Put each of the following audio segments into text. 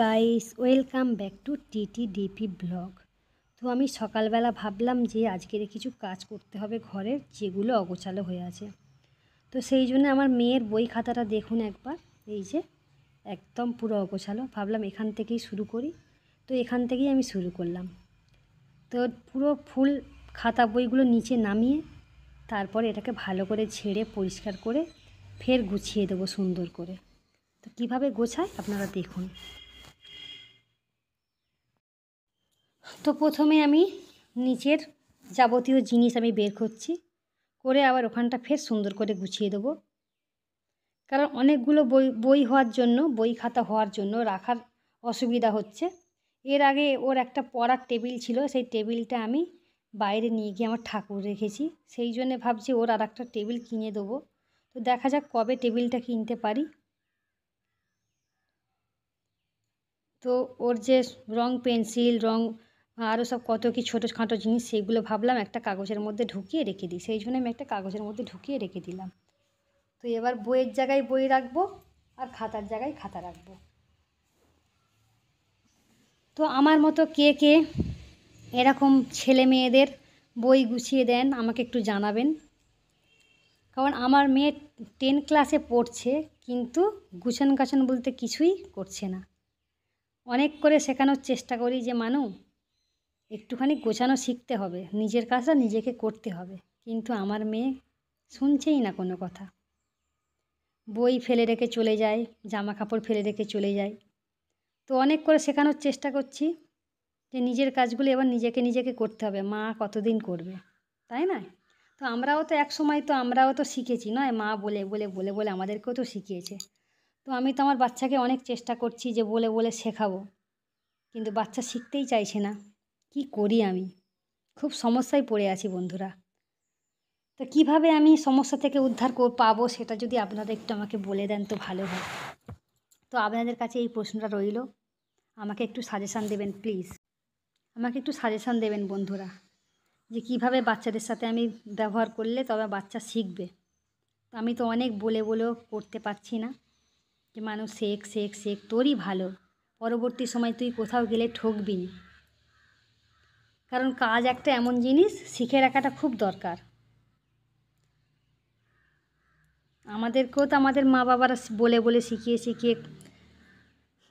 Guys, welcome back to TTDP blog. তো আমি সকালবেলা ভাবলাম যে আজকের কিছু কাজ করতে হবে ঘরের, যেগুলো অগোছালো হয়ে আছে। তো সেই জন্য আমার মেয়ের বই খাতাটা দেখুন একবার, এই যে একদম পুরো অগোছালো। ভাবলাম এখান থেকেই শুরু করি, তো এখান থেকেই আমি শুরু করলাম। তো পুরো ফুল খাতা বইগুলো নিচে নামিয়ে তারপর এটাকে ভালো করে ঝেড়ে পরিষ্কার করে ফের গুছিয়ে দেবো সুন্দর করে। তো কীভাবে গোছায় আপনারা দেখুন। তো প্রথমে আমি নিচের যাবতীয় জিনিস আমি বের করছি, করে আবার ওখানটা ফের সুন্দর করে গুছিয়ে দেবো। কারণ অনেকগুলো বই বই হওয়ার জন্য, বই খাতা হওয়ার জন্য রাখার অসুবিধা হচ্ছে। এর আগে ওর একটা পড়ার টেবিল ছিল, সেই টেবিলটা আমি বাইরে নিয়ে গিয়ে আমার ঠাকুর রেখেছি। সেই জন্যে ভাবছি ওর আর একটা টেবিল কিনে দেবো। তো দেখা যাক কবে টেবিলটা কিনতে পারি। তো ওর যে রং পেন্সিল, রং আরও সব কত কি ছোটোখাটো জিনিস, সেগুলো ভাবলাম একটা কাগজের মধ্যে ঢুকিয়ে রেখে দিই। সেই জন্য আমি একটা কাগজের মধ্যে ঢুকিয়ে রেখে দিলাম। তো এবার বইয়ের জায়গায় বই রাখবো আর খাতার জায়গায় খাতা রাখবো। তো আমার মতো কে কে এরকম ছেলে মেয়েদের বই গুছিয়ে দেন আমাকে একটু জানাবেন। কারণ আমার মেয়ে 10 ক্লাসে পড়ছে, কিন্তু গুছান গাছান বলতে কিছুই করছে না। অনেক করে শেখানোর চেষ্টা করি যে মানু একটুখানি গোছানো শিখতে হবে, নিজের কাজটা নিজেকে করতে হবে, কিন্তু আমার মেয়ে শুনছেই না কোনো কথা। বই ফেলে রেখে চলে যায়, জামা কাপড় ফেলে রেখে চলে যায়। তো অনেক করে শেখানোর চেষ্টা করছি যে নিজের কাজগুলো এবার নিজেকে করতে হবে। মা কতদিন করবে, তাই না? তো আমরাও তো এক সময় তো আমরাও তো শিখেছি, নয়? মা বলে বলে বলে বলে আমাদেরকেও তো শিখিয়েছে। তো আমি তো আমার বাচ্চাকে অনেক চেষ্টা করছি যে বলে বলে শেখাবো, কিন্তু বাচ্চা শিখতেই চাইছে না। কি করি আমি? খুব সমস্যায় পড়ে আছি বন্ধুরা। তো কীভাবে আমি সমস্যা থেকে উদ্ধার পাবো, সেটা যদি আপনারা একটু আমাকে বলে দেন তো ভালো হয়। তো আপনাদের কাছে এই প্রশ্নটা রইল, আমাকে একটু সাজেশান দেবেন প্লিজ। আমাকে একটু সাজেশান দেবেন বন্ধুরা, যে কীভাবে বাচ্চাদের সাথে আমি ব্যবহার করলে তবে বাচ্চা শিখবে। তো আমি তো অনেক বলে বলেও করতে পারছি না, যে মানুষ শেখ শেখ শেখ, তোরই ভালো, পরবর্তী সময় তুই কোথাও গেলে ঠকবি না। কারণ কাজ একটা এমন জিনিস, শিখে রাখাটা খুব দরকার। আমাদেরকেও তো আমাদের মা বাবারা বলে বলে শিখিয়ে শিখিয়ে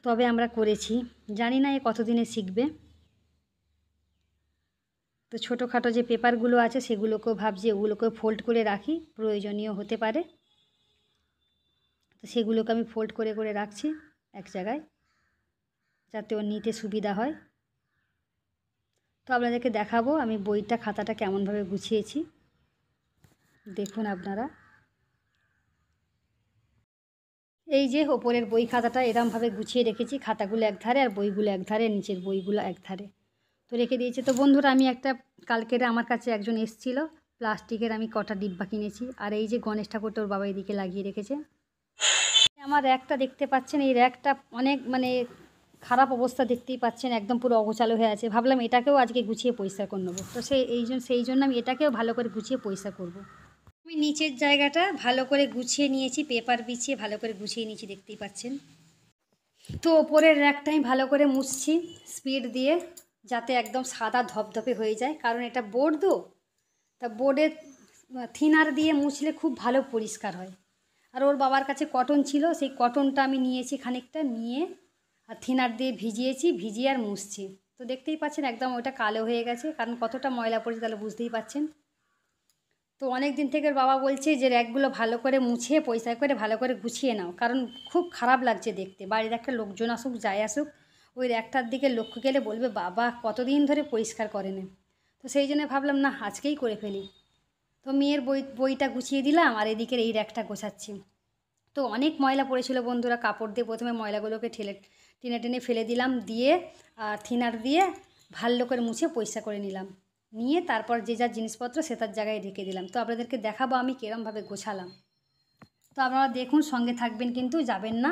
তবে আমরা করেছি। জানি না এ কতদিনে শিখবে। তো ছোটোখাটো যে পেপারগুলো আছে সেগুলোকেও ভাবছি ওগুলোকেও ফোল্ড করে রাখি, প্রয়োজনীয় হতে পারে। তো সেগুলোকে আমি ফোল্ড করে করে রাখছি এক জায়গায়, যাতে ওর নিতে সুবিধা হয়। তো আপনাদেরকে দেখাবো আমি বইটা খাতাটা কেমনভাবে গুছিয়েছি, দেখুন আপনারা। এই যে ওপরের বই খাতাটা এরমভাবে গুছিয়ে রেখেছি, খাতাগুলো এক ধারে আর বইগুলো এক ধারে, নিচের বইগুলো এক ধারে তো রেখে দিয়েছে। তো বন্ধুরা, আমি একটা কালকের আমার কাছে একজন এসেছিলো, প্লাস্টিকের আমি কটা ডিব্বা কিনেছি। আর এই যে গণেশ ঠাকুরটা ওর বাবা এদিকে লাগিয়ে রেখেছে। আমার র্যাকটা দেখতে পাচ্ছেন, এই র্যাকটা অনেক খারাপ অবস্থা, দেখতেই পাচ্ছেন একদম পুরো অগোছালো হয়ে আছে। ভাবলাম এটাকেও আজকে গুছিয়ে পরিষ্কার করে নেবো। তো সেই জন্য আমি এটাকেও ভালো করে গুছিয়ে পরিষ্কার করব। আমি নিচের জায়গাটা ভালো করে গুছিয়ে নিয়েছি, পেপার বিছিয়ে ভালো করে গুছিয়ে নিয়েছি, দেখতেই পাচ্ছেন। তো ওপরের র্যাকটা আমি ভালো করে মুছছি স্পিড দিয়ে, যাতে একদম সাদা ধপধপে হয়ে যায়। কারণ এটা বোর্ড তো, তা বোর্ডের থিনার দিয়ে মুছলে খুব ভালো পরিষ্কার হয়। আর ওর বাবার কাছে কটন ছিল, সেই কটনটা আমি নিয়েছি খানিকটা, নিয়ে আর থিনার দিয়ে ভিজিয়েছি, ভিজিয়ে আর মুছছি। তো দেখতেই পাচ্ছেন একদম ওটা কালো হয়ে গেছে, কারণ কতটা ময়লা পড়েছে তাহলে বুঝতেই পাচ্ছেন। তো অনেক দিন থেকে ওর বাবা বলছে যে র্যাকগুলো ভালো করে মুছে পরিষ্কার করে ভালো করে গুছিয়ে নাও, কারণ খুব খারাপ লাগছে দেখতে। বাড়ির একটা লোকজন আসুক যাই আসুক, ওই র্যাকটার দিকে লক্ষ্য গেলে বলবে বাবা কতদিন ধরে পরিষ্কার করেনি। তো সেই জন্য ভাবলাম না, আজকেই করে ফেলি। তো মেয়ের বইটা গুছিয়ে দিলাম, আর এদিকের এই র্যাকটা গোছাচ্ছি। তো অনেক ময়লা পড়েছিল বন্ধুরা, কাপড় দিয়ে প্রথমে ময়লাগুলোকে টেনে টেনে ফেলে দিলাম, দিয়ে আর থিনার দিয়ে ভালো করে মুছে পরিষ্কার করে নিলাম, নিয়ে তারপর যে যার জিনিসপত্র সে তার জায়গায় রেখে দিলাম। তো আপনাদেরকে দেখাবো আমি কীরমভাবে গোছালাম। তো আপনারা দেখুন, সঙ্গে থাকবেন কিন্তু, যাবেন না।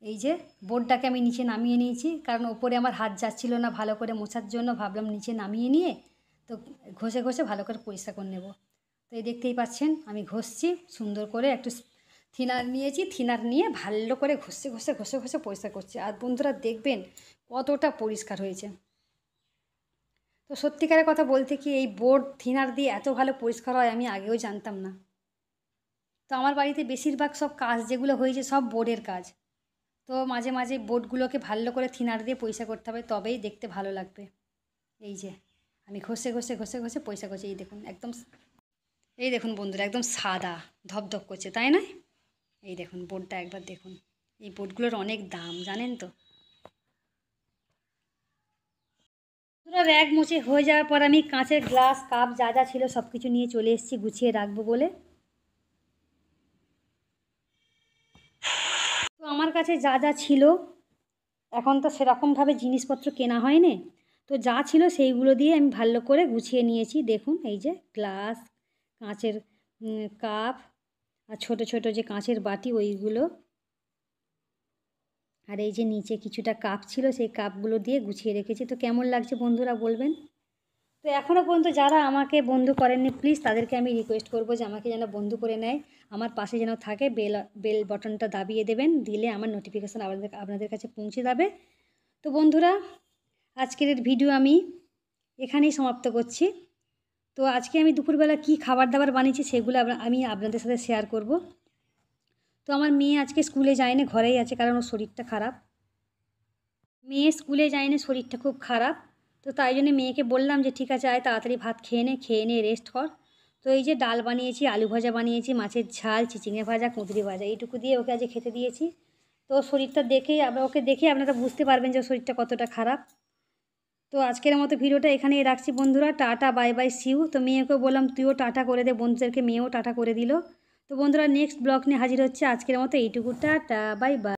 এই যে বোর্ডটাকে আমি নিচে নামিয়ে নিয়েছি, কারণ ওপরে আমার হাত যাচ্ছিল না ভালো করে মোছার জন্য। ভাবলাম নিচে নামিয়ে নিয়ে তো ঘষে ঘষে ভালো করে পরিষ্কার করে নেব। তো এই দেখতেই পাচ্ছেন আমি ঘষছি সুন্দর করে, একটু থিনার নিয়েছি, থিনার নিয়ে ভালো করে ঘষে ঘষে ঘষে ঘষে পরিষ্কার করছি। আর বন্ধুরা দেখবেন কতটা পরিষ্কার হয়েছে। তো সত্যিকারের কথা বলতে কি, এই বোর্ড থিনার দিয়ে এত ভালো পরিষ্কার হয় আমি আগেও জানতাম না। তো আমার বাড়িতে বেশিরভাগ সব কাজ যেগুলো হয়েছে সব বোর্ডের কাজ। তো মাঝে মাঝে বোর্ডগুলোকে ভালো করে থিনার দিয়ে পরিষ্কার করতে হবে, তবেই দেখতে ভালো লাগবে। এই যে আমি ঘষে ঘষে ঘষে ঘষে পরিষ্কার করছি। এই দেখুন একদম, এই দেখুন বন্ধুরা একদম সাদা ধপধপ করছে, তাই না? এই দেখুন বোর্ডটা একবার দেখুন। এই বোর্ডগুলোর অনেক দাম জানেন তো। পুরো র্যাক মুছে হয়ে যাওয়ার পর আমি কাঁচের গ্লাস কাপ যা যা ছিল সব কিছু নিয়ে চলে এসেছি গুছিয়ে রাখবো বলে। তো আমার কাছে যা যা ছিল, এখন তো সেরকমভাবে জিনিসপত্র কেনা হয়নি, তো যা ছিল সেইগুলো দিয়ে আমি ভালো করে গুছিয়ে নিয়েছি। দেখুন এই যে গ্লাস, কাঁচের কাপ, আর ছোট ছোট যে কাঁচের বাটি ওইগুলো, আর এই যে নিচে কিছুটা কাপ ছিল সেই কাপগুলো দিয়ে গুছিয়ে রেখেছি। তো কেমন লাগছে বন্ধুরা বলবেন। তো এখনও পর্যন্ত যারা আমাকে বন্ধু করেননি প্লিজ তাদেরকে আমি রিকোয়েস্ট করব যে আমাকে যেন বন্ধু করে নেয়, আমার পাশে যেন থাকে, বেল বাটনটা দাবিয়ে দেবেন, দিলে আমার নোটিফিকেশান আপনাদের কাছে পৌঁছে যাবে। তো বন্ধুরা আজকের ভিডিও আমি এখানেই সমাপ্ত করছি। তো আজকে আমি দুপুরবেলা কি খাবার দাবার বানিয়েছি সেগুলো আমি আপনাদের সাথে শেয়ার করব। তো আমার মেয়ে আজকে স্কুলে যায়নি, ঘরেই আছে, কারণ ওর শরীরটা খারাপ। মেয়ে স্কুলে যায়নি, শরীরটা খুব খারাপ। তো তাই জন্য মেয়েকে বললাম যে ঠিক আছে আয় তাড়াতাড়ি ভাত খেয়ে নে রেস্ট কর। তো এই যে ডাল বানিয়েছি, আলু ভাজা বানিয়েছি, মাছের ঝাল, চিচিঙে ভাজা, কুঁদরি ভাজা, এইটুকু দিয়ে ওকে আজকে খেতে দিয়েছি। তো শরীরটা দেখেই ওকে দেখে আপনারা বুঝতে পারবেন যে শরীরটা কতটা খারাপ। তো আজকের মতো ভিডিওটা এখানেই রাখছি বন্ধুরা। Tata bye bye see you. তো মেয়েকেও বললাম তুইও টাটা করে দে বন্ধুদেরকে, মেয়েও টাটা করে দিল। তো বন্ধুরা নেক্সট ব্লগ নিয়ে হাজির হচ্ছে। আজকের মতো এইটুকু, টাটা বাই বাই।